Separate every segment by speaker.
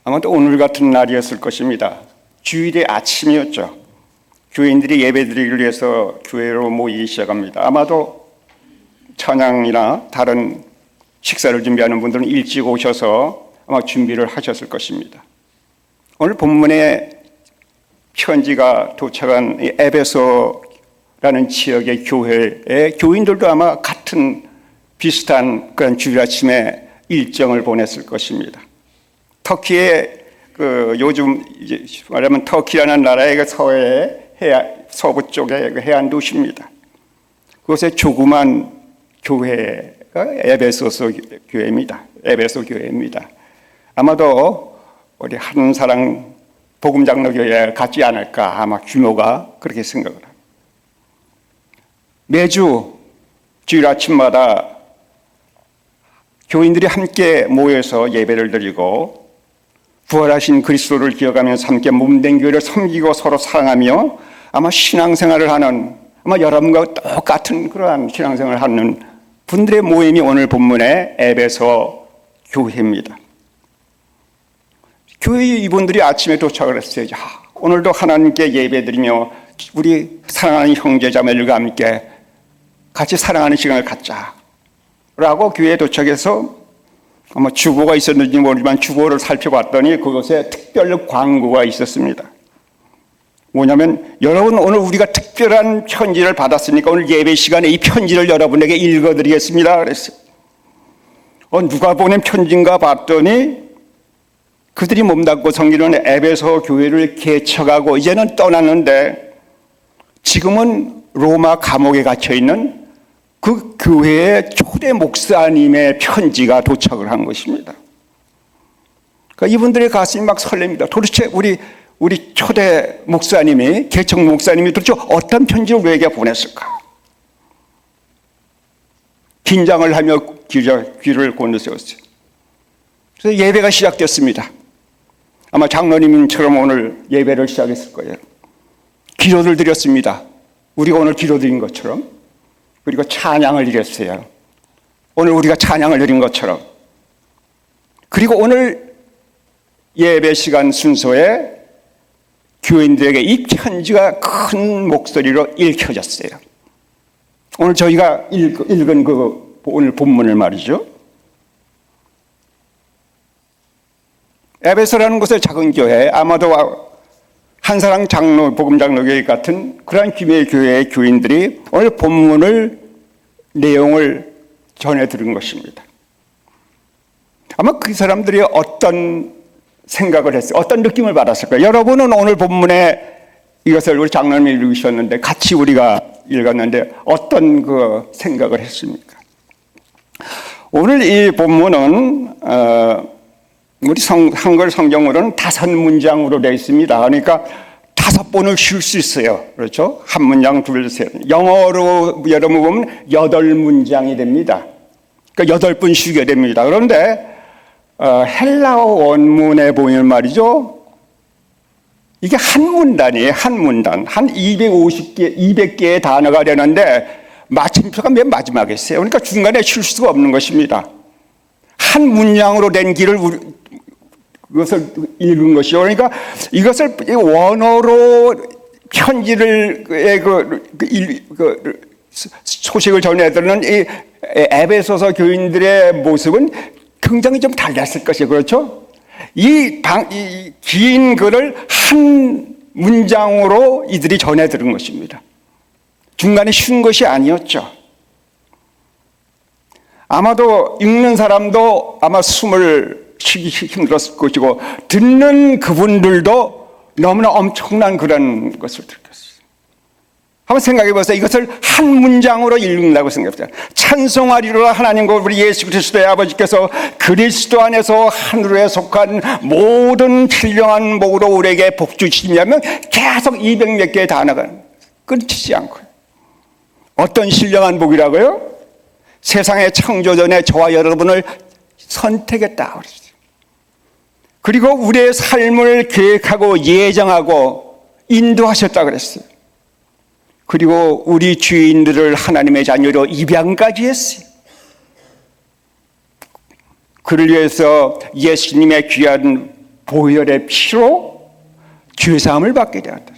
Speaker 1: 아마도 오늘 같은 날이었을 것입니다. 주일의 아침이었죠. 교인들이 예배드리기 위해서 교회로 모이기 시작합니다. 아마도 찬양이나 다른 식사를 준비하는 분들은 일찍 오셔서 아마 준비를 하셨을 것입니다. 오늘 본문에 편지가 도착한 에베소라는 지역의 교회의 교인들도 아마 같은 비슷한 그런 주일 아침에 일정을 보냈을 것입니다. 터키의 요즘 이제 말하면 터키라는 나라의 서부 쪽의 해안 도시입니다. 그곳에 조그만 교회가 에베소 교회입니다. 아마도 우리 한사랑 복음장로교회 같지 않을까, 아마 규모가 그렇게 생각을 합니다. 매주 주일 아침마다 교인들이 함께 모여서 예배를 드리고 부활하신 그리스도를 기억하면서 함께 몸된 교회를 섬기고 서로 사랑하며 아마 신앙생활을 하는, 아마 여러분과 똑같은 그러한 신앙생활을 하는 분들의 모임이 오늘 본문의 에베소 교회입니다. 교회 이분들이 아침에 도착을 했어요. 오늘도 하나님께 예배드리며 우리 사랑하는 형제자매들과 함께 같이 사랑하는 시간을 갖자 라고 교회에 도착해서 아마 주보가 있었는지 모르지만 주보를 살펴봤더니 그곳에 특별 광고가 있었습니다. 뭐냐면, 여러분 오늘 우리가 특별한 편지를 받았으니까 오늘 예배 시간에 이 편지를 여러분에게 읽어드리겠습니다 그랬어요. 누가 보낸 편지인가 봤더니 그들이 몸담고 섬기는 에베소 교회를 개척하고 이제는 떠났는데 지금은 로마 감옥에 갇혀있는 그 교회의 초대 목사님의 편지가 도착을 한 것입니다. 그러니까 이분들의 가슴이 막 설렙니다. 도대체 우리 초대 목사님이, 개척 목사님이 도대체 어떤 편지를 우리에게 보냈을까? 긴장을 하며 귀를 곤두세웠어요. 그래서 예배가 시작됐습니다. 아마 장로님처럼 오늘 예배를 시작했을 거예요. 기도를 드렸습니다. 우리가 오늘 기도 드린 것처럼. 그리고 찬양을 드렸어요. 오늘 우리가 찬양을 드린 것처럼. 그리고 오늘 예배 시간 순서에 교인들에게 이 편지가 큰 목소리로 읽혀졌어요. 오늘 저희가 읽은 오늘 본문을 말이죠. 에베소라는 곳의 작은 교회, 아마도 한사랑 복음장로교회 같은 그러한 규모의 교회의 교인들이 오늘 본문을 내용을 전해 들은 것입니다. 아마 그 사람들이 어떤 생각을 했어요? 어떤 느낌을 받았을까요? 여러분은 오늘 본문에 이것을 우리 장로님이 읽으셨는데 같이 우리가 읽었는데 어떤 그 생각을 했습니까? 오늘 이 본문은 우리 한글 성경으로는 5문장으로 되어 있습니다. 그러니까 5번을 쉴 수 있어요. 그렇죠? 한 문장, 둘, 셋. 영어로 여러분 보면 8문장이 됩니다. 그러니까 8번 쉬게 됩니다. 그런데 헬라어 원문에 보면 말이죠. 이게 한 문단이에요. 한 문단. 한 200개의 단어가 되는데 마침표가 맨 마지막에 있어요. 그러니까 중간에 쉴 수가 없는 것입니다. 한 문장으로 된 길을 그것을 읽은 것이요. 그러니까 이것을 원어로 편지를 소식을 전해드리는 이 에베소서 교인들의 모습은 굉장히 좀 달랐을 것이에요. 그렇죠? 이 긴 글을 한 문장으로 이들이 전해들은 것입니다. 중간에 쉰 것이 아니었죠. 아마도 읽는 사람도 아마 숨을 쉬기 힘들었을 것이고 듣는 그분들도 너무나 엄청난 그런 것을 들었어요. 한번 생각해 보세요. 이것을 한 문장으로 읽는다고 생각해보세요. 찬송하리로라 하나님과 우리 예수 그리스도의 아버지께서 그리스도 안에서 하늘에 속한 모든 신령한 복으로 우리에게 복 주시냐면 계속 200몇 개의 단어가 끊기지 않고요. 어떤 신령한 복이라고요? 세상의 창조 전에 저와 여러분을 선택했다 그랬어요. 그리고 우리의 삶을 계획하고 예정하고 인도하셨다 그랬어요. 그리고 우리 주인들을 하나님의 자녀로 입양까지 했어요. 그를 위해서 예수님의 귀한 보혈의 피로 죄사함을 받게 되었다.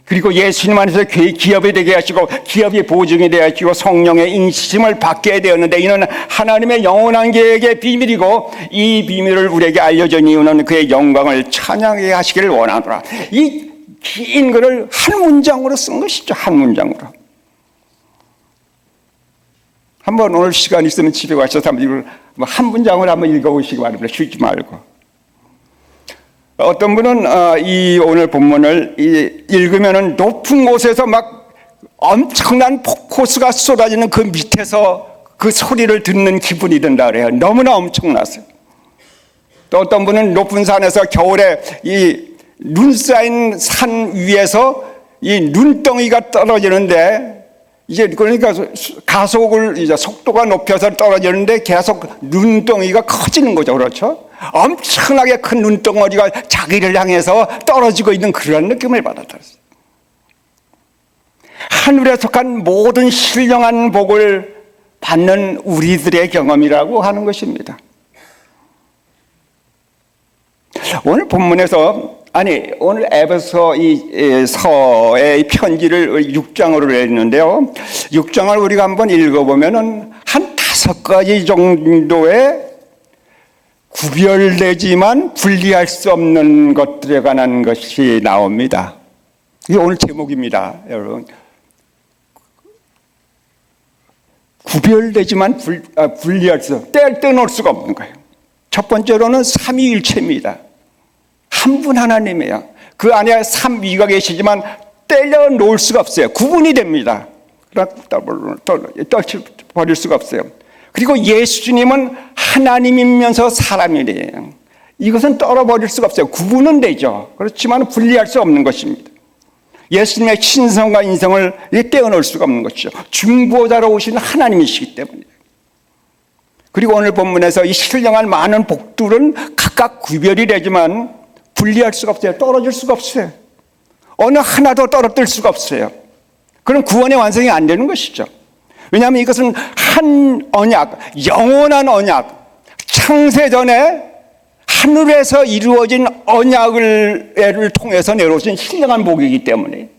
Speaker 1: 그리고 예수님 안에서 기업이 되게 하시고 기업이 보증이 되게 하시고 성령의 인치심을 받게 되었는데, 이는 하나님의 영원한 계획의 비밀이고 이 비밀을 우리에게 알려준 이유는 그의 영광을 찬양하게 하시기를 원하노라. 이 긴 글을 한 문장으로 쓴 것이죠. 한 문장으로. 한번 오늘 시간 있으면 집에 가셔서 한 문장을 한번 읽어보시기 바랍니다. 쉬지 말고. 어떤 분은 이 오늘 본문을 읽으면은 높은 곳에서 막 엄청난 폭포수가 쏟아지는 그 밑에서 그 소리를 듣는 기분이 든다 그래요. 너무나 엄청나서. 또 어떤 분은 높은 산에서 겨울에 이 눈 쌓인 산 위에서 이 눈덩이가 떨어지는데, 이제 그러니까 가속을 이제 속도가 높여서 떨어지는데 계속 눈덩이가 커지는 거죠. 그렇죠? 엄청나게 큰 눈덩어리가 자기를 향해서 떨어지고 있는 그런 느낌을 받았다. 하늘에 속한 모든 신령한 복을 받는 우리들의 경험이라고 하는 것입니다. 오늘 본문에서, 오늘 에베소 이 서의 편지를 6장으로 했는데요. 6장을 우리가 한번 읽어보면은 한 5가지 정도의 구별되지만 분리할 수 없는 것들에 관한 것이 나옵니다. 이게 오늘 제목입니다, 여러분. 구별되지만 분리할 수, 떼놓을 수가 없는 거예요. 첫 번째로는 삼위일체입니다. 한 분 하나님이에요. 그 안에 삼위가 계시지만 떼려놓을 수가 없어요. 구분이 됩니다. 떨쳐버릴 수가 없어요. 그리고 예수님은 하나님이면서 사람이래요. 이것은 떨어버릴 수가 없어요. 구분은 되죠. 그렇지만 분리할 수 없는 것입니다. 예수님의 신성과 인성을 떼어놓을 수가 없는 것이죠. 중보자로 오신 하나님이시기 때문에. 그리고 오늘 본문에서 이 신령한 많은 복들은 각각 구별이 되지만 분리할 수가 없어요. 떨어질 수가 없어요. 어느 하나도 떨어뜨릴 수가 없어요. 그럼 구원의 완성이 안 되는 것이죠. 왜냐하면 이것은 한 언약, 영원한 언약, 창세전에 하늘에서 이루어진 언약을 통해서 내려오신 신령한 복이기 때문에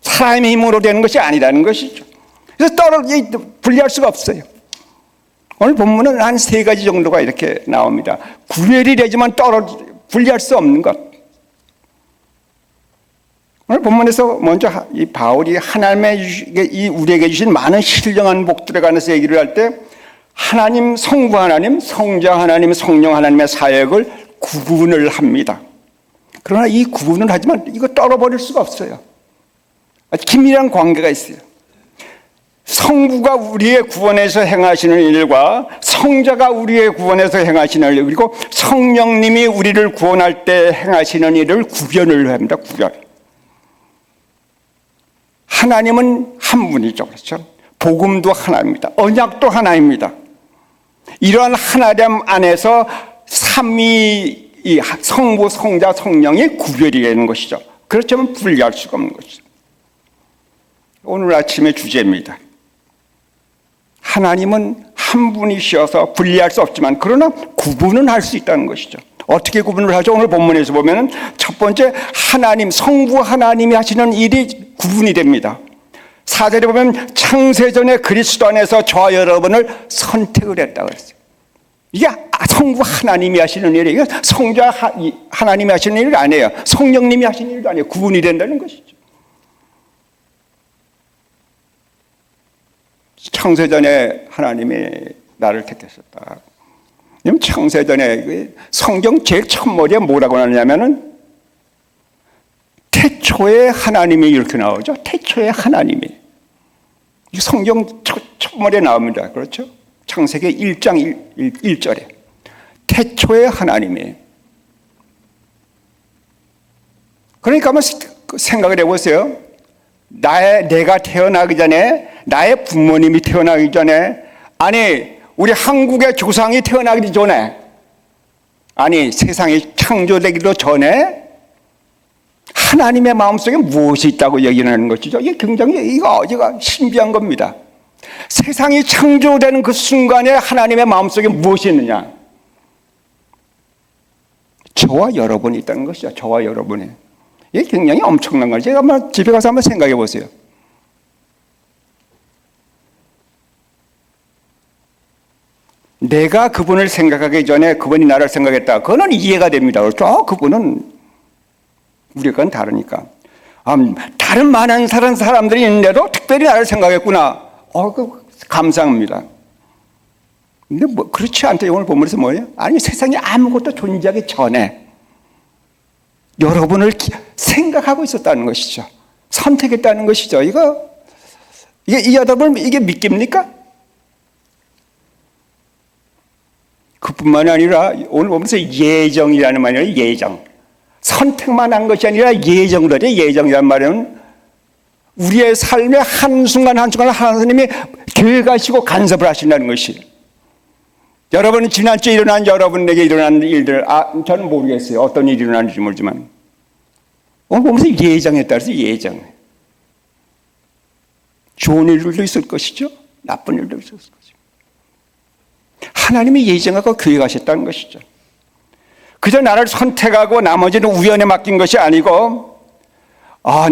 Speaker 1: 사람의 힘으로 되는 것이 아니라는 것이죠. 그래서 분리할 수가 없어요. 오늘 본문은 한 3가지 정도가 이렇게 나옵니다. 구별이 되지만 분리할 수 없는 것. 오늘 본문에서 먼저 이 바울이 하나님의 우리에게 주신 많은 신령한 복들에 관해서 얘기를 할 때 하나님, 성부 하나님, 성자 하나님, 성령 하나님의 사역을 구분을 합니다. 그러나 이 구분을 하지만 이거 떨어버릴 수가 없어요. 아주 긴밀한 관계가 있어요. 성부가 우리의 구원에서 행하시는 일과 성자가 우리의 구원에서 행하시는 일, 그리고 성령님이 우리를 구원할 때 행하시는 일을 구별을 합니다. 구별. 하나님은 한 분이죠. 그렇죠? 복음도 하나입니다. 언약도 하나입니다. 이러한 하나됨 안에서 삼위, 성부, 성자, 성령이 구별이 되는 것이죠. 그렇지만 분리할 수가 없는 것이죠. 오늘 아침의 주제입니다. 하나님은 한 분이셔서 분리할 수 없지만 그러나 구분은 할 수 있다는 것이죠. 어떻게 구분을 하죠? 오늘 본문에서 보면은 첫 번째, 하나님, 성부 하나님이 하시는 일이 구분이 됩니다. 4절에 보면 창세전에 그리스도 안에서 저와 여러분을 선택을 했다고 그랬어요. 이게 성부 하나님이 하시는 일이에요. 성자 하나님이 하시는 일이 아니에요. 성령님이 하시는 일도 아니에요. 구분이 된다는 것이죠. 창세전에 하나님이 나를 택하셨다. 창세전에 성경 제일 첫머리에 뭐라고 하냐면은 태초에 하나님이 이렇게 나오죠. 태초에 하나님이. 성경 첫머리에 나옵니다. 그렇죠? 창세기 1장 1절에 태초에 하나님이. 그러니까 한번 생각을 해보세요. 내가 태어나기 전에, 나의 부모님이 태어나기 전에, 아니 우리 한국의 조상이 태어나기 전에, 아니 세상이 창조되기도 전에 하나님의 마음속에 무엇이 있다고 얘기하는 것이죠. 이게 굉장히 이거 신비한 겁니다. 세상이 창조되는 그 순간에 하나님의 마음속에 무엇이 있느냐? 저와 여러분이 있다는 것이죠. 저와 여러분이. 이게 굉장히 엄청난 거죠. 제가 한번 집에 가서 한번 생각해 보세요. 내가 그분을 생각하기 전에 그분이 나를 생각했다. 그거는 이해가 됩니다. 그렇죠? 그분은 우리가 다르니까. 다른 많은 사람들이 있는데도 특별히 나를 생각했구나. 감사합니다. 근데 뭐 그렇지 않다. 오늘 본문에서 뭐예요? 아니, 세상에 아무것도 존재하기 전에 여러분을 생각하고 있었다는 것이죠. 선택했다는 것이죠. 이 여러분, 이게 믿깁니까? 그뿐만 아니라 오늘 보면서 예정이라는 말이에요. 예정. 선택만 한 것이 아니라 예정도 돼. 예정이란 말은 우리의 삶의 한순간 한순간 하나님이 계획하시고 간섭을 하신다는 것이. 여러분은 지난주에 일어난 여러분에게 일어난 일들, 저는 모르겠어요. 어떤 일이 일어났는지 모르지만 오늘 보면서 예정에 따라서 예정. 좋은 일들도 있을 것이죠. 나쁜 일도 있을 것이죠. 하나님이 예정하고 계획하셨다는 것이죠. 그저 나를 선택하고 나머지는 우연에 맡긴 것이 아니고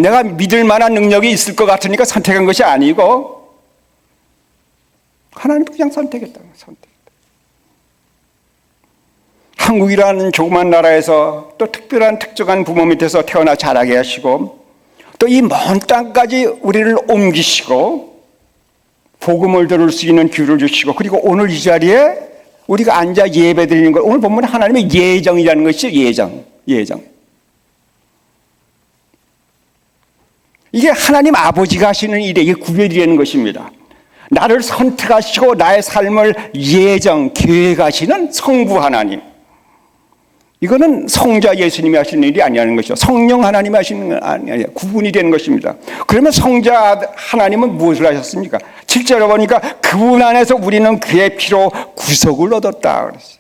Speaker 1: 내가 믿을 만한 능력이 있을 것 같으니까 선택한 것이 아니고 하나님이 그냥 선택했다는 거예요. 한국이라는 조그만 나라에서 또 특정한 부모 밑에서 태어나 자라게 하시고 또 이 먼 땅까지 우리를 옮기시고 복음을 들을 수 있는 기회를 주시고 그리고 오늘 이 자리에 우리가 앉아 예배 드리는 것, 오늘 보면 하나님의 예정이라는 것이죠. 예정. 이게 하나님 아버지가 하시는 일에 이게 구별이라는 것입니다. 나를 선택하시고 나의 삶을 계획하시는 성부 하나님. 이거는 성자 예수님이 하시는 일이 아니라는 것이죠. 성령 하나님이 하시는 건 아니에요. 구분이 되는 것입니다. 그러면 성자 하나님은 무엇을 하셨습니까? 7절에 보니까 그분 안에서 우리는 그의 피로 구속을 얻었다 그랬어요.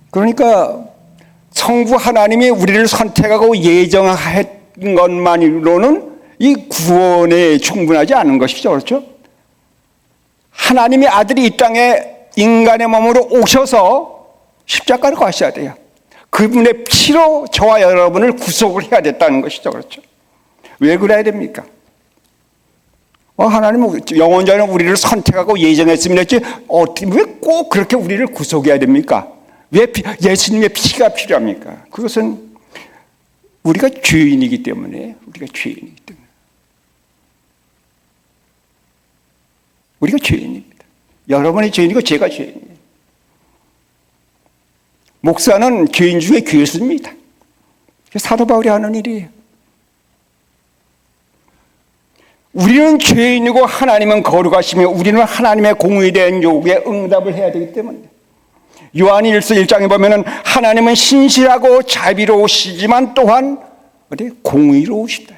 Speaker 1: 그러니까 성부 하나님이 우리를 선택하고 예정한 것만으로는 이 구원에 충분하지 않은 것이죠. 그렇죠? 하나님의 아들이 이 땅에 인간의 몸으로 오셔서 십자가를 가셔야 돼요. 그분의 피로 저와 여러분을 구속을 해야 됐다는 것이죠. 그렇죠? 왜 그래야 됩니까? 하나님은 영원전에 우리를 선택하고 예정했으면 했지 왜 꼭 그렇게 우리를 구속해야 됩니까? 왜 예수님의 피가 필요합니까? 그것은 우리가 죄인이기 때문에. 우리가 죄인입니다. 여러분이 죄인이고 제가 죄인이에요. 목사는 죄인 중에 괴수입니다. 사도 바울이 하는 일이에요. 우리는 죄인이고 하나님은 거룩하시며 우리는 하나님의 공의에 대한 요구에 응답을 해야 되기 때문에. 요한일서 1장에 보면은 하나님은 신실하고 자비로우시지만 또한 공의로우시다.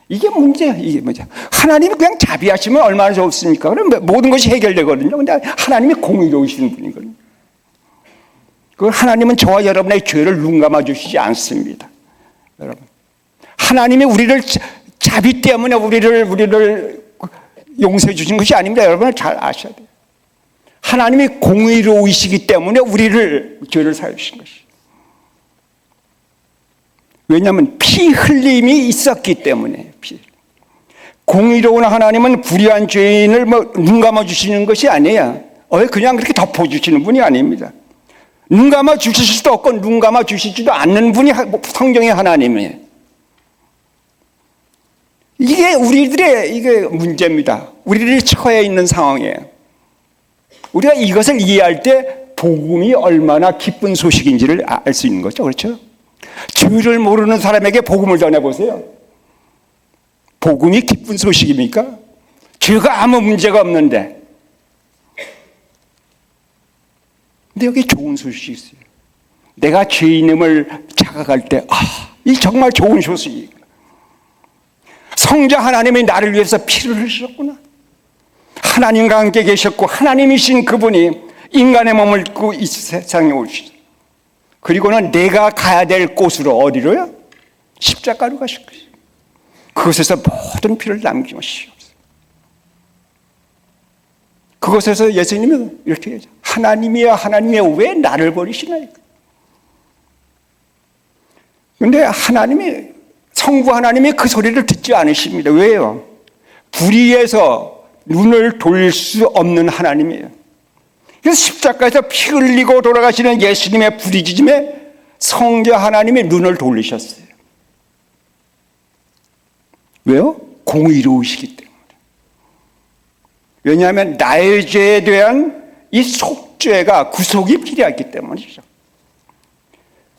Speaker 1: 이게 문제야. 하나님이 그냥 자비하시면 얼마나 좋습니까? 그럼 모든 것이 해결되거든요. 근데 하나님이 공의로우시는 분이거든요. 그 하나님은 저와 여러분의 죄를 눈감아 주시지 않습니다. 여러분, 하나님이 우리를 자비 때문에 우리를 용서해 주신 것이 아닙니다. 여러분은 잘 아셔야 돼요. 하나님이 공의로우시기 때문에 우리를 죄를 사해 주신 것이에요. 왜냐하면 피 흘림이 있었기 때문에. 공의로운 하나님은 불의한 죄인을 눈 감아 주시는 것이 아니에요. 그냥 그렇게 덮어 주시는 분이 아닙니다. 눈 감아 주실 수도 없고 눈 감아 주시지도 않는 분이 성경의 하나님이에요. 이게 우리들의 문제입니다. 우리들이 처해 있는 상황이에요. 우리가 이것을 이해할 때 복음이 얼마나 기쁜 소식인지를 알 수 있는 거죠. 그렇죠? 죄를 모르는 사람에게 복음을 전해보세요. 복음이 기쁜 소식입니까? 죄가 아무 문제가 없는데. 근데 여기 좋은 소식이 있어요. 내가 죄인임을 자각할 때, 이 정말 좋은 소식이에요. 성자 하나님이 나를 위해서 피를 흘리셨구나. 하나님과 함께 계셨고 하나님이신 그분이 인간의 몸을 입고 이 세상에 오시죠. 그리고는 내가 가야 될 곳으로 어디로요? 십자가로 가실 것이에요. 그곳에서 모든 피를 남기시옵소서. 그것에서 예수님은 이렇게 얘기하죠. 하나님이여 하나님이여 왜 나를 버리시나이까. 그런데 성부 하나님이 그 소리를 듣지 않으십니다. 왜요? 불의에서 눈을 돌릴 수 없는 하나님이에요. 그래서 십자가에서 피 흘리고 돌아가시는 예수님의 부르짖음에 성자 하나님이 눈을 돌리셨어요. 왜요? 공의로우시기 때문에. 왜냐하면 나의 죄에 대한 이 속죄가 구속이 필요했기 때문이죠.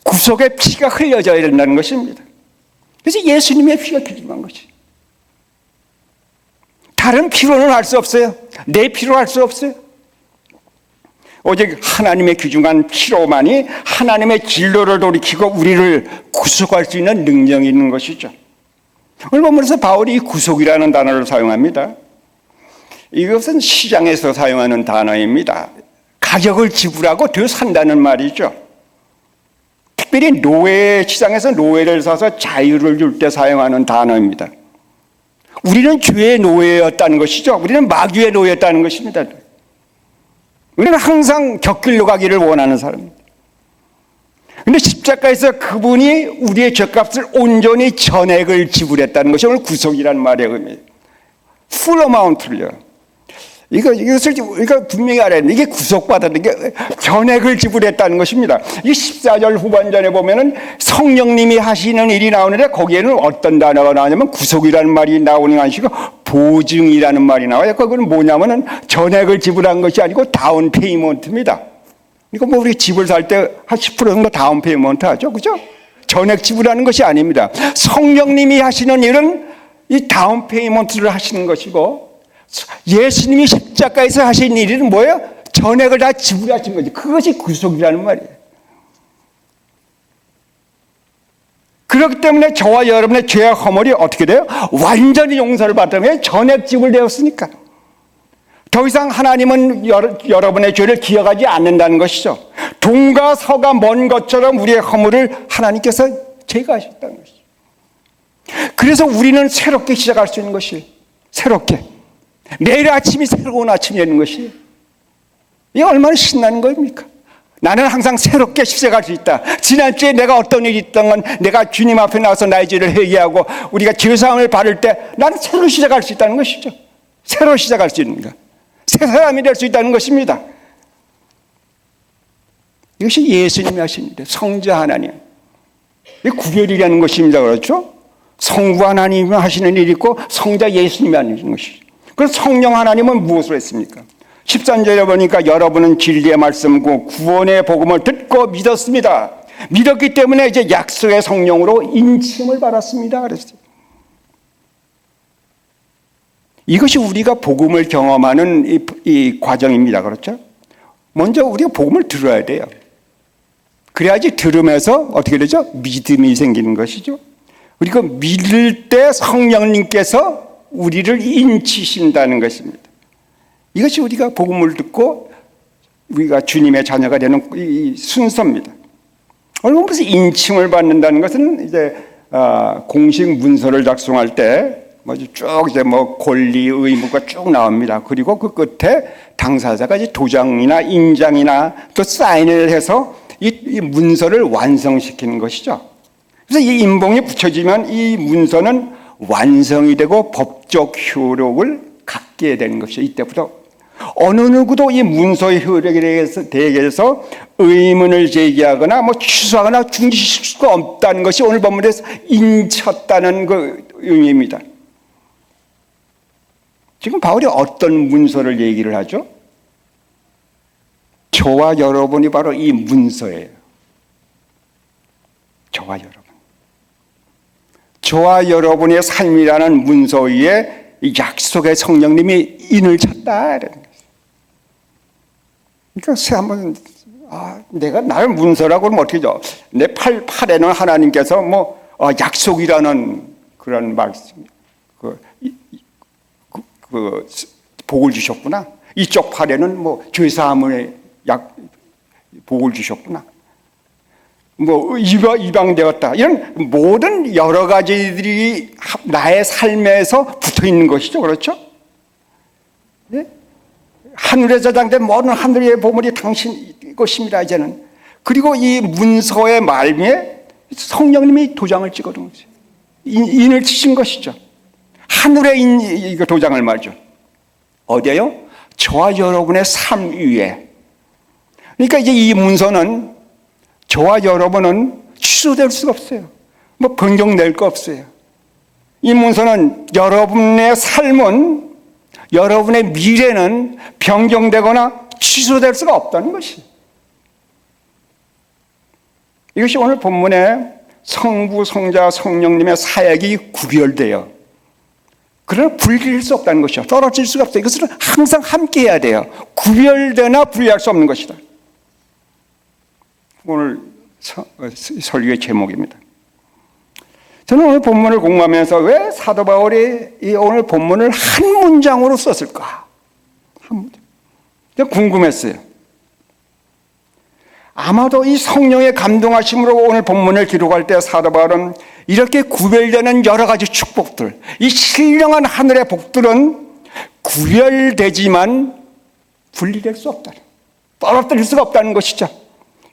Speaker 1: 구속의 피가 흘려져야 된다는 것입니다. 그래서 예수님의 피가 필요한 것이. 다른 피로는 할 수 없어요. 내 피로 할 수 없어요. 오직 하나님의 귀중한 피로만이 하나님의 진로를 돌이키고 우리를 구속할 수 있는 능력이 있는 것이죠. 오늘 본문에서 바울이 구속이라는 단어를 사용합니다. 이것은 시장에서 사용하는 단어입니다. 가격을 지불하고 더 산다는 말이죠. 특별히 시장에서 노예를 사서 자유를 줄 때 사용하는 단어입니다. 우리는 죄의 노예였다는 것이죠. 우리는 마귀의 노예였다는 것입니다. 우리는 항상 곁길로 가기를 원하는 사람입니다. 그런데 십자가에서 그분이 우리의 죄값을 온전히 전액을 지불했다는 것이 오늘 구속이라는 말의 의미예요. 풀 어마운트를요. 이것을 우리가 분명히 알아야 돼요. 이게 구속받았는 게 전액을 지불했다는 것입니다. 이 14절 후반전에 보면은 성령님이 하시는 일이 나오는데 거기에는 어떤 단어가 나오냐면 구속이라는 말이 나오는 게 아니고 보증이라는 말이 나와요. 그건 뭐냐면은 전액을 지불한 것이 아니고 다운 페이먼트입니다. 이거 뭐 우리 집을 살 때 한 10% 정도 다운 페이먼트 하죠. 그죠? 전액 지불하는 것이 아닙니다. 성령님이 하시는 일은 이 다운 페이먼트를 하시는 것이고 예수님이 십자가에서 하신 일은 뭐예요? 전액을 다 지불하신 거지. 그것이 구속이라는 말이에요. 그렇기 때문에 저와 여러분의 죄와 허물이 어떻게 돼요? 완전히 용서를 받으면 전액 지불되었으니까. 더 이상 하나님은 여러분의 죄를 기억하지 않는다는 것이죠. 동과 서가 먼 것처럼 우리의 허물을 하나님께서 제거하셨다는 것이죠. 그래서 우리는 새롭게 시작할 수 있는 것이에요. 새롭게. 내일 아침이 새로운 아침이 되는 것이에요. 이게 얼마나 신나는 겁니까? 나는 항상 새롭게 시작할 수 있다. 지난주에 내가 어떤 일이 있던 건 내가 주님 앞에 나와서 나의 죄를 회개하고 우리가 죄사함을 받을 때 나는 새로 시작할 수 있다는 것이죠. 새로 시작할 수 있는 것. 새 사람이 될 수 있다는 것입니다. 이것이 예수님이 하신 일이에요. 성자 하나님. 이 구별이라는 것입니다. 그렇죠? 성부 하나님이 하시는 일이 있고 성자 예수님이 하는 것이죠. 그래서 성령 하나님은 무엇을 했습니까? 13절에 보니까 여러분은 진리의 말씀과 구원의 복음을 듣고 믿었습니다. 믿었기 때문에 이제 약속의 성령으로 인침을 받았습니다. 그랬어요. 이것이 우리가 복음을 경험하는 이 과정입니다. 그렇죠? 먼저 우리가 복음을 들어야 돼요. 그래야지 들으면서 어떻게 되죠? 믿음이 생기는 것이죠. 그리고 믿을 때 성령님께서 우리를 인치신다는 것입니다. 이것이 우리가 복음을 듣고 우리가 주님의 자녀가 되는 이 순서입니다. 오늘 보면서 인침을 받는다는 것은 이제 공식 문서를 작성할 때 쭉 이제 권리 의무가 쭉 나옵니다. 그리고 그 끝에 당사자가 이제 도장이나 인장이나 또 사인을 해서 이 문서를 완성시키는 것이죠. 그래서 이 인봉이 붙여지면 이 문서는 완성이 되고 법적 효력을 갖게 되는 것이죠. 이때부터 어느 누구도 이 문서의 효력에 대해서 의문을 제기하거나 취소하거나 중지시킬 수가 없다는 것이 오늘 본문에서 인쳤다는 그 의미입니다. 지금 바울이 어떤 문서를 얘기를 하죠? 저와 여러분이 바로 이 문서예요. 저와 여러분. 저와 여러분의 삶이라는 문서 위에 약속의 성령님이 인을 쳤다. 그러니까 한번 내가 나를 문서라고 그러면 어떻게 죠? 내 팔에는 하나님께서 약속이라는 그런 말씀, 그 복을 주셨구나. 이쪽 팔에는 죄사함의 복을 주셨구나. 이방되었다. 이런 모든 여러 가지들이 나의 삶에서 붙어 있는 것이죠. 그렇죠? 네? 하늘에 저장된 모든 하늘의 보물이 당신 것입니다. 이제는. 그리고 이 문서의 말미에 성령님이 도장을 찍어둔 거죠. 인을 치신 것이죠. 하늘의 인 도장을 말이죠. 어디에요? 저와 여러분의 삶 위에. 그러니까 이제 이 문서는 저와 여러분은 취소될 수가 없어요. 뭐 변경될 거 없어요. 이 문서는 여러분의 삶은, 여러분의 미래는 변경되거나 취소될 수가 없다는 것이. 이것이 오늘 본문에 성부, 성자, 성령님의 사역이 구별돼요. 그러나 분리할 수 없다는 것이요. 떨어질 수가 없어요. 이것은 항상 함께 해야 돼요. 구별되나 분리할 수 없는 것이다. 오늘 설교의 제목입니다. 저는 오늘 본문을 공부하면서 왜 사도 바울이 이 오늘 본문을 한 문장으로 썼을까? 한 문장. 궁금했어요. 아마도 이 성령의 감동하심으로 오늘 본문을 기록할 때 사도 바울은 이렇게 구별되는 여러 가지 축복들, 이 신령한 하늘의 복들은 구별되지만 분리될 수 없다. 떨어뜨릴 수가 없다는 것이죠.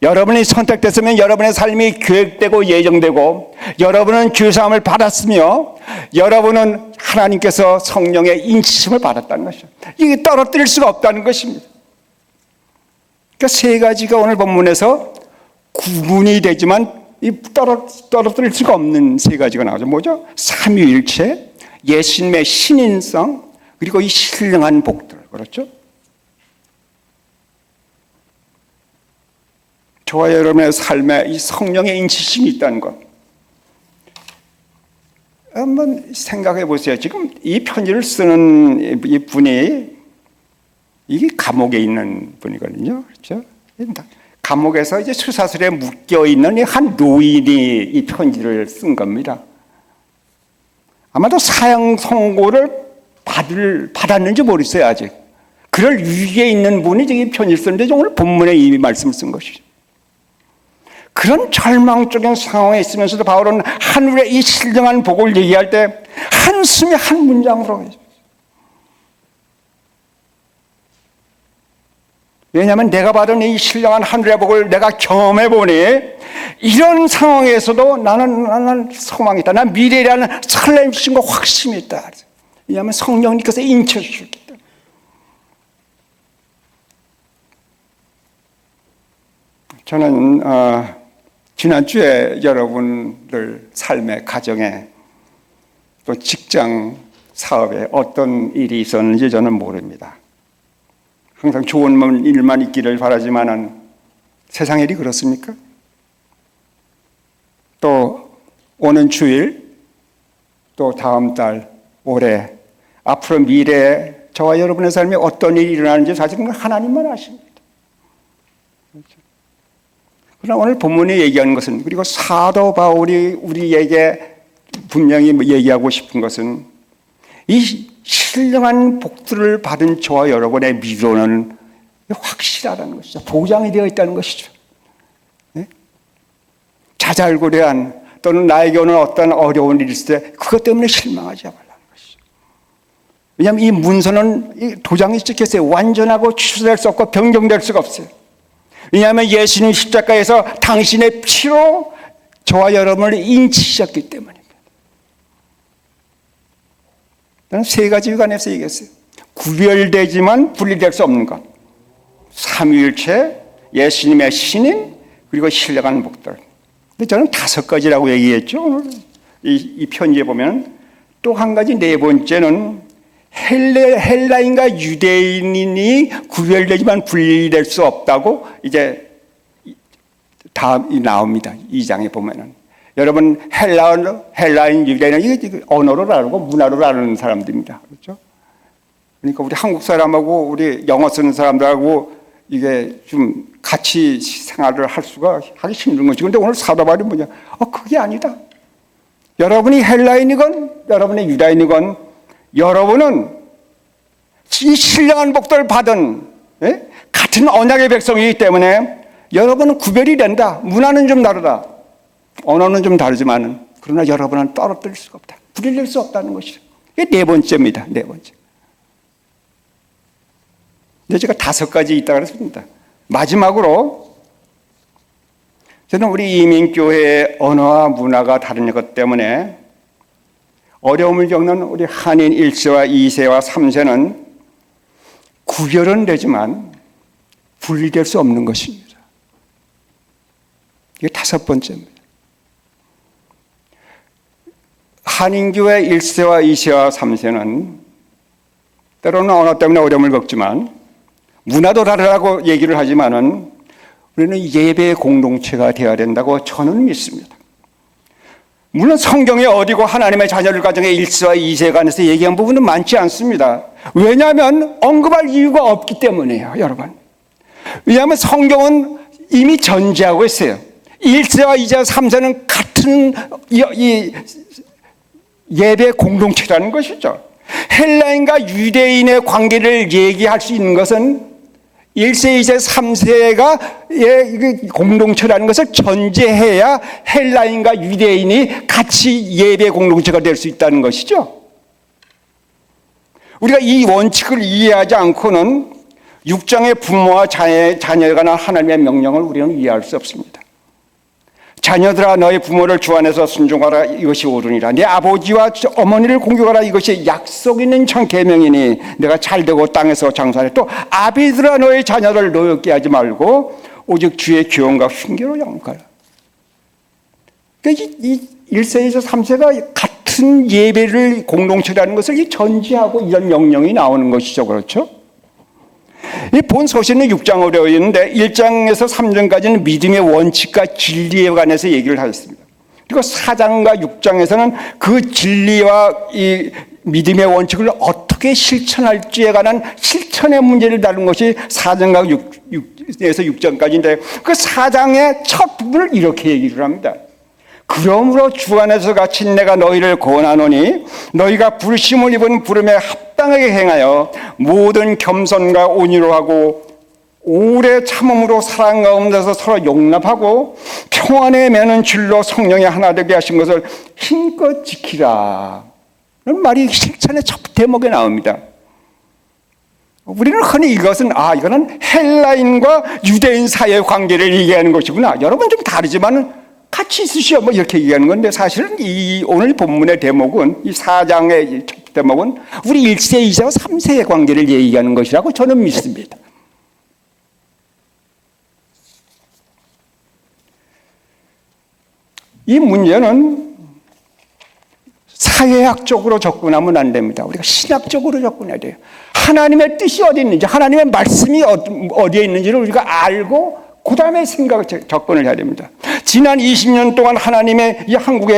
Speaker 1: 여러분이 선택됐으면 여러분의 삶이 계획되고 예정되고, 여러분은 죄사함을 받았으며, 여러분은 하나님께서 성령의 인치심을 받았다는 것이죠. 이게 떨어뜨릴 수가 없다는 것입니다. 그러니까 세 가지가 오늘 본문에서 구분이 되지만 떨어뜨릴 수가 없는 세 가지가 나오죠. 뭐죠? 삼위일체, 예수님의 신인성, 그리고 이 신령한 복들. 그렇죠? 저와 여러분의 삶에 이 성령의 인치심이 있다는 것. 한번 생각해 보세요. 지금 이 편지를 쓰는 이 분이 이게 감옥에 있는 분이거든요. 그렇죠? 감옥에서 이제 수사슬에 묶여 있는 한 노인이 이 편지를 쓴 겁니다. 아마도 사형 선고를 받았는지 모르겠어요, 아직. 그럴 위기에 있는 분이 이 편지를 쓰는데 오늘 본문에 이 말씀을 쓴 것이죠. 그런 절망적인 상황에 있으면서도 바울은 하늘의 이 신령한 복을 얘기할 때 한숨에 한 문장으로. 왜냐하면 내가 받은 이 신령한 하늘의 복을 내가 경험해 보니 이런 상황에서도 나는 소망이 있다. 난 미래라는 설렘 신과 확신이 있다. 왜냐하면 성령님께서 인쳐 주셨기 때문에. 저는 지난주에 여러분들 삶의 가정에 또 직장 사업에 어떤 일이 있었는지 저는 모릅니다. 항상 좋은 일만 있기를 바라지만은 세상 일이 그렇습니까? 또 오는 주일, 또 다음 달, 올해, 앞으로 미래에 저와 여러분의 삶에 어떤 일이 일어나는지 사실은 하나님만 아십니다. 그러나 오늘 본문이 얘기하는 것은, 그리고 사도 바울이 우리에게 분명히 얘기하고 싶은 것은 이 신령한 복들을 받은 저와 여러분의 미래는 확실하다는 것이죠. 보장이 되어 있다는 것이죠. 네? 자잘구레한 또는 나에게 오는 어떤 어려운 일이 있을 때 그것 때문에 실망하지 말라는 것이죠. 왜냐하면 이 문서는 이 도장이 찍혔어요. 완전하고 취소될 수 없고 변경될 수가 없어요. 왜냐하면 예수님 십자가에서 당신의 피로 저와 여러분을 인치셨기 때문입니다. 저는 세 가지 관해서 얘기했어요. 구별되지만 분리될 수 없는 것. 삼위일체, 예수님의 신인, 그리고 신령한 복들. 근데 저는 다섯 가지라고 얘기했죠. 오늘 이 편지에 보면 또 한 가지, 네 번째는 헬라인과 유대인이 구별되지만 분리될 수 없다고 이제 다음이 나옵니다. 2장에 보면은. 여러분, 헬라인, 유대인은 이게 언어를 알고 문화를 아는 사람들입니다. 그렇죠? 그러니까 우리 한국 사람하고 우리 영어 쓰는 사람들하고 이게 좀 같이 생활을 하기 힘든 거지. 그런데 오늘 사도 바울이 뭐냐? 그게 아니다. 여러분이 헬라인이건 여러분이 유다인이건 여러분은 이 신령한 복들을 받은 같은 언약의 백성이기 때문에 여러분은 구별이 된다. 문화는 좀 다르다. 언어는 좀 다르지만 그러나 여러분은 떨어뜨릴 수가 없다. 분리될 수 없다는 것이죠. 이게 네 번째입니다. 네 번째. 근데 제가 5가지 있다고 그랬습니다. 마지막으로 저는 우리 이민교회의 언어와 문화가 다른 것 때문에 어려움을 겪는 우리 한인 1세와 2세와 3세는 구별은 되지만 분리될 수 없는 것입니다. 이게 5번째입니다. 한인교회 1세와 2세와 3세는 때로는 언어 때문에 어려움을 겪지만 문화도 다르다고 얘기를 하지만은 우리는 예배 공동체가 되어야 된다고 저는 믿습니다. 물론 성경에 어디고 하나님의 자녀를 가정의 1세와 2세에 관해서 얘기한 부분은 많지 않습니다. 왜냐하면 언급할 이유가 없기 때문이에요, 여러분. 왜냐하면 성경은 이미 전제하고 있어요. 1세와 2세와 3세는 같은 예배 공동체라는 것이죠. 헬라인과 유대인의 관계를 얘기할 수 있는 것은 1세, 2세, 3세가 공동체라는 것을 전제해야 헬라인과 유대인이 같이 예배 공동체가 될 수 있다는 것이죠. 우리가 이 원칙을 이해하지 않고는 6장의 부모와 자녀에 관한 하나님의 명령을 우리는 이해할 수 없습니다. 자녀들아 너희 부모를 주 안에서 순종하라 이것이 옳으니라. 네 아버지와 어머니를 공경하라 이것이 약속 있는 참 계명이니 내가 잘되고 땅에서 장사하라. 또 아비들아 너희 자녀를 노엽게 하지 말고 오직 주의 교훈과 흉계로 양육하라. 그러니까 이 1세에서 3세가 같은 예배를 공동체라는 것을 전제하고 이런 명령이 나오는 것이죠. 그렇죠? 이 본 서신은 6장으로 되어 있는데 1장에서 3장까지는 믿음의 원칙과 진리에 관해서 얘기를 하였습니다. 그리고 4장과 6장에서는 그 진리와 이 믿음의 원칙을 어떻게 실천할지에 관한 실천의 문제를 다룬 것이 4장과 6에서 6장까지인데 그 4장의 첫 부분을 이렇게 얘기를 합니다. 그러므로 주 안에서 갇힌 내가 너희를 권하노니 너희가 불심을 입은 부름에 합당하게 행하여 모든 겸손과 온유로 하고 오래 참음으로 사랑 가운데서 서로 용납하고 평안에 매는 줄로 성령이 하나 되게 하신 것을 힘껏 지키라. 이런 말이 실천의 첫 대목에 나옵니다. 우리는 흔히 이것은 이거는 헬라인과 유대인 사이의 관계를 얘기하는 것이구나. 여러분 좀 다르지만 같이 있으시오. 이렇게 얘기하는 건데 사실은 이 오늘 본문의 대목은 이 4장의 첫 대목은 우리 1세, 2세와 3세의 관계를 얘기하는 것이라고 저는 믿습니다. 이 문제는 사회학적으로 접근하면 안 됩니다. 우리가 신학적으로 접근해야 돼요. 하나님의 뜻이 어디 있는지, 하나님의 말씀이 어디에 있는지를 우리가 알고 그 다음에 접근을 해야 됩니다. 지난 20년 동안 하나님의 이 한국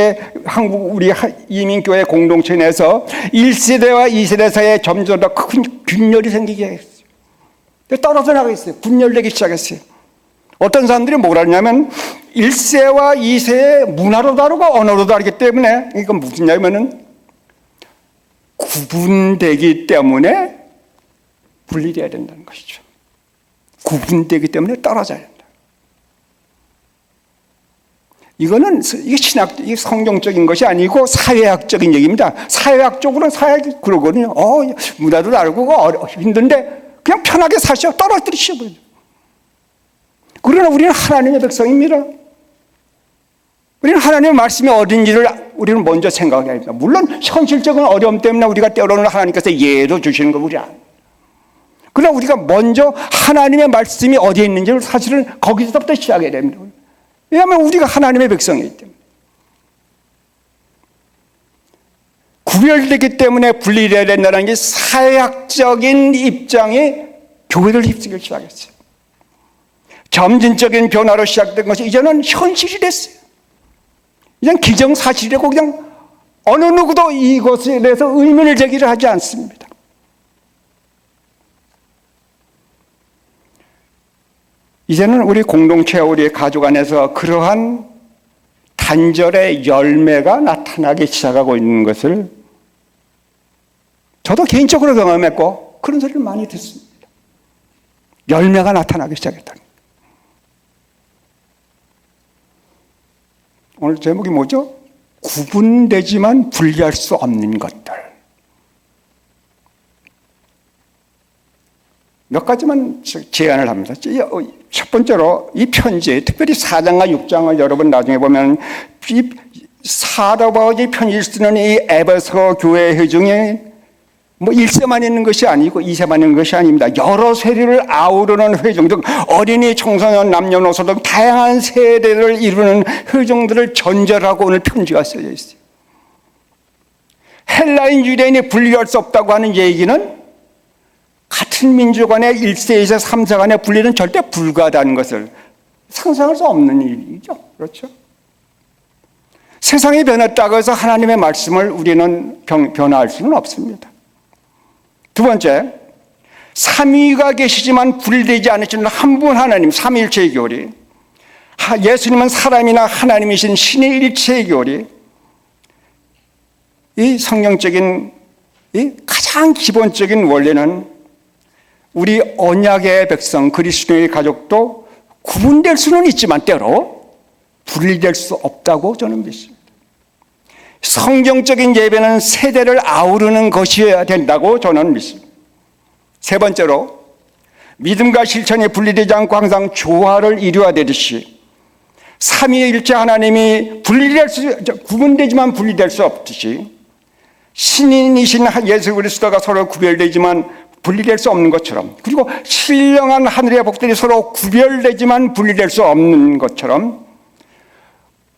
Speaker 1: 우리 이민교회 공동체 내에서 1세대와 2세대 사이에 점점 더 큰 균열이 생기게 했어요. 떨어져 나가겠어요. 분열되기 시작했어요. 어떤 사람들이 뭐라 하냐면 1세와 2세의 문화로 다르고 언어로 다르기 때문에 이건 무슨 얘기냐면은 구분되기 때문에 분리돼야 된다는 것이죠. 구분되기 때문에 떨어져야 된다. 이게 이게 성경적인 것이 아니고 사회학적인 얘기입니다. 사회학적으로는 그러거든요. 문화도 다르고 힘든데 그냥 편하게 사시오. 떨어뜨리시오. 그러나 우리는 하나님의 백성입니다. 우리는 하나님의 말씀이 어딘지를 우리는 먼저 생각해야 합니다. 물론 현실적인 어려움 때문에 우리가 때로는 하나님께서 예도 주시는 거 우리 안. 그러나 우리가 먼저 하나님의 말씀이 어디에 있는지를 사실은 거기서부터 시작해야 됩니다. 왜냐하면 우리가 하나님의 백성이기 때문에. 구별되기 때문에 분리되어야 된다는 게 사회학적인 입장이 교회를 휩쓰기 시작했어요. 점진적인 변화로 시작된 것이 이제는 현실이 됐어요. 이제는 기정사실이고 그냥 어느 누구도 이것에 대해서 의문을 제기를 하지 않습니다. 이제는 우리 공동체와 우리 가족 안에서 그러한 단절의 열매가 나타나기 시작하고 있는 것을 저도 개인적으로 경험했고 그런 소리를 많이 듣습니다. 열매가 나타나기 시작했다. 오늘 제목이 뭐죠? 구분되지만 분리할 수 없는 것들. 몇 가지만 제안을 합니다. 첫 번째로 이 편지, 특별히 4장과 6장을 여러분 나중에 보면 이 사도바울이 편지를 쓰는 이 에베소 교회 회중에 뭐 1세만 있는 것이 아니고 2세만 있는 것이 아닙니다. 여러 세대를 아우르는 회중 등 어린이, 청소년, 남녀노소 등 다양한 세대를 이루는 회중들을 전절하고 오늘 편지가 쓰여 있어요. 헬라인, 유대인이 분리할 수 없다고 하는 얘기는 같은 민족 간에 1세, 2세, 3세 간의 분리는 절대 불가하다는 것을 상상할 수 없는 일이죠. 그렇죠? 세상이 변했다고 해서 하나님의 말씀을 우리는 변화할 수는 없습니다. 두 번째, 삼위가 계시지만 분리되지 않으시는 한 분 하나님, 삼위일체의 교리. 예수님은 사람이나 하나님이신 신의 일체의 교리. 이 성경적인 이 가장 기본적인 원리는 우리 언약의 백성, 그리스도의 가족도 구분될 수는 있지만 때로 분리될 수 없다고 저는 믿습니다. 성경적인 예배는 세대를 아우르는 것이어야 된다고 저는 믿습니다. 세 번째로, 믿음과 실천이 분리되지 않고 항상 조화를 이루어야되듯이 삼위일체 하나님이 구분되지만 분리될 수 없듯이 신인이신 예수 그리스도가 서로 구별되지만 분리될 수 없는 것처럼, 그리고 신령한 하늘의 복들이 서로 구별되지만 분리될 수 없는 것처럼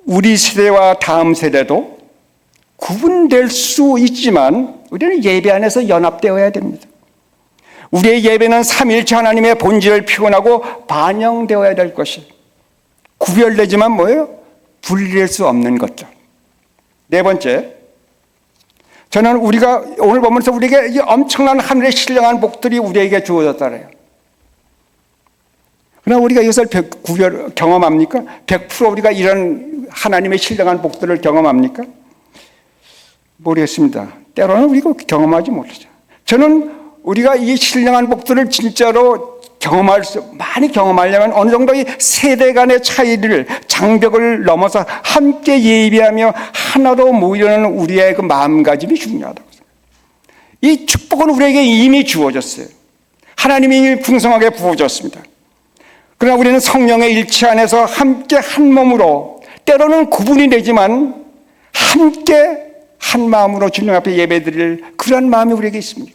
Speaker 1: 우리 세대와 다음 세대도 구분될 수 있지만 우리는 예배 안에서 연합되어야 됩니다. 우리의 예배는 삼위일체 하나님의 본질을 표현하고 반영되어야 될 것이 구별되지만 뭐예요? 분리될 수 없는 것들. 네 번째, 저는 우리가 오늘 보면서 우리에게 이 엄청난 하늘의 신령한 복들이 우리에게 주어졌다래요. 그러나 우리가 이것을 경험합니까? 100% 우리가 이런 하나님의 신령한 복들을 경험합니까? 모르겠습니다. 때로는 우리가 경험하지 못하죠. 저는 우리가 이 신령한 복들을 진짜로 많이 경험하려면 어느 정도 이 세대 간의 차이를, 장벽을 넘어서 함께 예배하며 하나로 모이려는 우리의 그 마음가짐이 중요하다고 생각합니다. 이 축복은 우리에게 이미 주어졌어요. 하나님이 풍성하게 부어줬습니다. 그러나 우리는 성령의 일치 안에서 함께 한 몸으로, 때로는 구분이 되지만 함께 한 마음으로 주님 앞에 예배드릴 그런 마음이 우리에게 있습니까?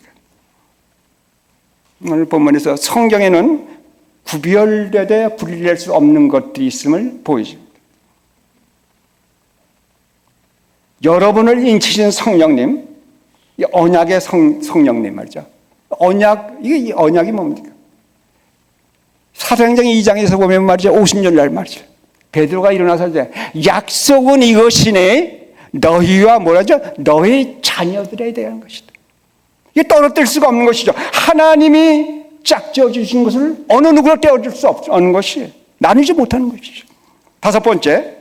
Speaker 1: 오늘 본문에서 성경에는 구별되되 분리될 수 없는 것들이 있음을 보여줍니다. 여러분을 인치신 성령님, 이 언약의 성령님 말이죠. 이게 언약이 뭡니까? 사도행전 2장에서 보면 말이죠. 50년 날 말이죠. 베드로가 일어나서 이제 약속은 이것이니 너희와 뭐라죠? 너희 자녀들에 대한 것이다. 이게 떨어뜨릴 수가 없는 것이죠. 하나님이 짝지어 주신 것을 어느 누구나 떼어줄 수 없는 것이, 나누지 못하는 것이죠. 다섯 번째,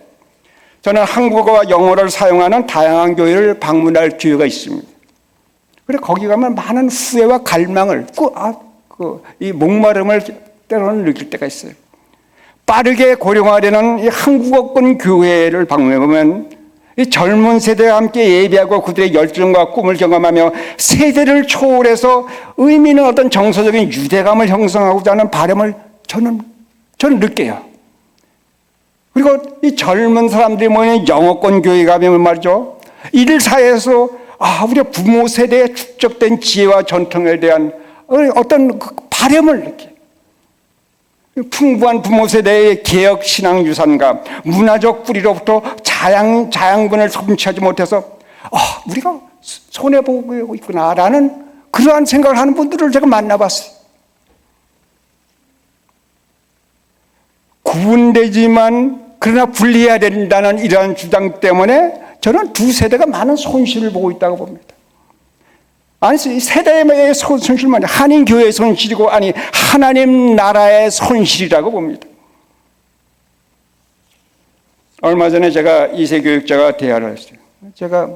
Speaker 1: 저는 한국어와 영어를 사용하는 다양한 교회를 방문할 기회가 있습니다. 그래서 거기 가면 많은 후회와 갈망을, 이 목마름을 때로는 느낄 때가 있어요. 빠르게 고령화되는 이 한국어권 교회를 방문해보면 이 젊은 세대와 함께 예배하고 그들의 열정과 꿈을 경험하며 세대를 초월해서 의미 있는 어떤 정서적인 유대감을 형성하고자 하는 바람을 저는 느껴요. 그리고 이 젊은 사람들이 모이는 영어권 교회 가면 말이죠. 이들 사이에서 우리 부모 세대에 축적된 지혜와 전통에 대한 어떤 바람을 느껴요. 풍부한 부모 세대의 개혁 신앙 유산과 문화적 뿌리로부터 자양분을 섭취하지 못해서 우리가 손해보고 있구나라는 그러한 생각을 하는 분들을 제가 만나봤어요. 구분되지만 그러나 분리해야 된다는 이러한 주장 때문에 저는 두 세대가 많은 손실을 보고 있다고 봅니다. 아니, 세대의 손실만 한인교회의 손실이고 하나님 나라의 손실이라고 봅니다. 얼마 전에 제가 이세 교육자가 대화를 했어요. 제가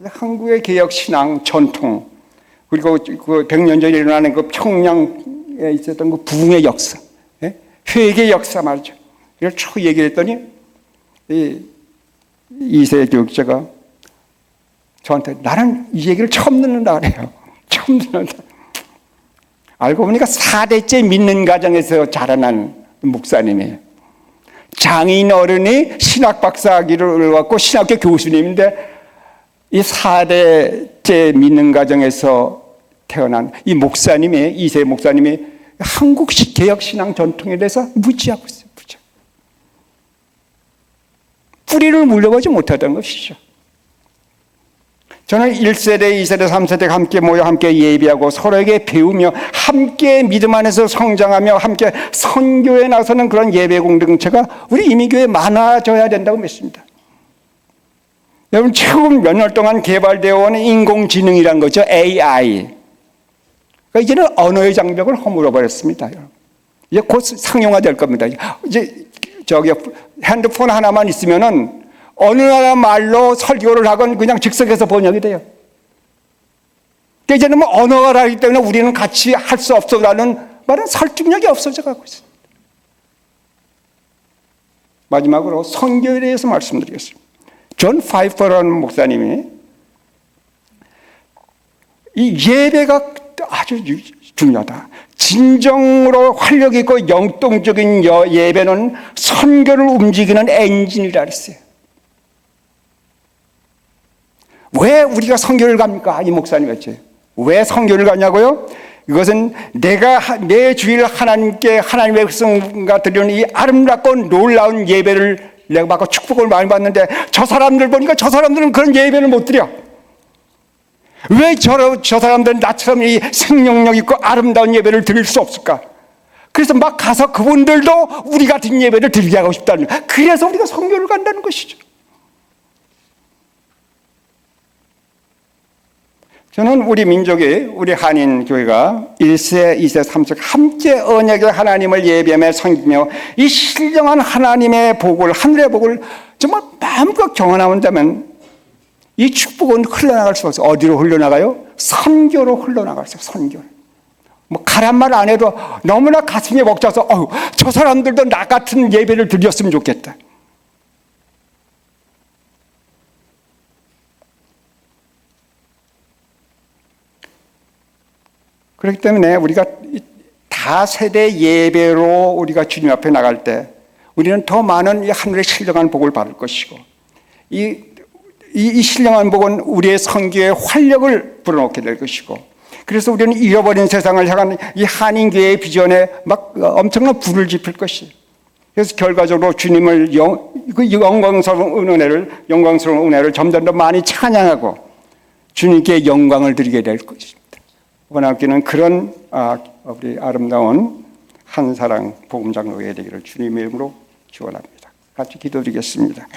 Speaker 1: 한국의 개혁 신앙 전통, 그리고 그 100년 전에 일어나는 그 평양에 있었던 그 부흥의 역사, 회개 역사 말이죠. 이걸 쭉 얘기를 했더니 이세 교육자가 저한테 나는 이 얘기를 처음 듣는다 그래요. 처음 듣는다. 알고 보니까 4대째 믿는 가정에서 자라난 목사님이에요. 장인 어른이 신학 박사학위를 갖고 신학교 교수님인데 이 4대째 믿는 가정에서 태어난 이 목사님이, 2세 목사님이 한국식 개혁신앙 전통에 대해서 무지하고 있어요. 무지. 뿌리를 물려보지 못하던 것이죠. 저는 1세대, 2세대, 3세대가 함께 모여 함께 예배하고 서로에게 배우며 함께 믿음 안에서 성장하며 함께 선교에 나서는 그런 예배 공동체가 우리 이민교회에 많아져야 된다고 믿습니다. 여러분, 최근 몇 년 동안 개발되어 온 인공지능이라는 거죠. AI. 그러니까 이제는 언어의 장벽을 허물어 버렸습니다. 이제 곧 상용화될 겁니다. 이제 핸드폰 하나만 있으면은 어느 나라 말로 설교를 하건 그냥 즉석에서 번역이 돼요. 그러니까 이제는 뭐 언어가 다르기 때문에 우리는 같이 할 수 없어라는 말은 설득력이 없어져 가고 있습니다. 마지막으로 선교에 대해서 말씀드리겠습니다. 존 파이퍼라는 목사님이 이 예배가 아주 중요하다. 진정으로 활력 있고 영동적인 예배는 선교를 움직이는 엔진이라 그랬어요. 왜 우리가 선교를 갑니까? 이 목사님 했지. 왜 선교를 가냐고요? 이것은 내가 내 주일 하나님께 하나님의 백성과 드리는 이 아름답고 놀라운 예배를 내가 받고 축복을 많이 받는데 저 사람들 보니까 저 사람들은 그런 예배를 못 드려. 왜 저 사람들은 나처럼 이 생명력 있고 아름다운 예배를 드릴 수 없을까? 그래서 막 가서 그분들도 우리 같은 예배를 드리게 하고 싶다는, 그래서 우리가 선교를 간다는 것이죠. 저는 우리 민족이, 우리 한인교회가 1세, 2세, 3세 함께 언약의 하나님을 예배하며 섬기며 이 신령한 하나님의 복을, 하늘의 복을 정말 마음껏 경험한다면 이 축복은 흘러나갈 수 없어요. 어디로 흘러나가요? 선교로 흘러나갈 수 있어요. 선교로. 뭐 가란 말 안 해도 너무나 가슴이 벅차서 저 사람들도 나 같은 예배를 드렸으면 좋겠다. 그렇기 때문에 우리가 다세대 예배로 우리가 주님 앞에 나갈 때 우리는 더 많은 이 하늘의 신령한 복을 받을 것이고 이 신령한 복은 우리의 선교의 활력을 불어넣게 될 것이고, 그래서 우리는 잃어버린 세상을 향한 이 한인교회의 비전에 막 엄청난 불을 지필 것이에요. 그래서 결과적으로 주님을 영광스러운 은혜를 점점 더 많이 찬양하고 주님께 영광을 드리게 될 것입니다. 원하기는 그런 우리 아름다운 한사랑 복음장로회 되기를 주님의 이름으로 축원합니다. 같이 기도드리겠습니다.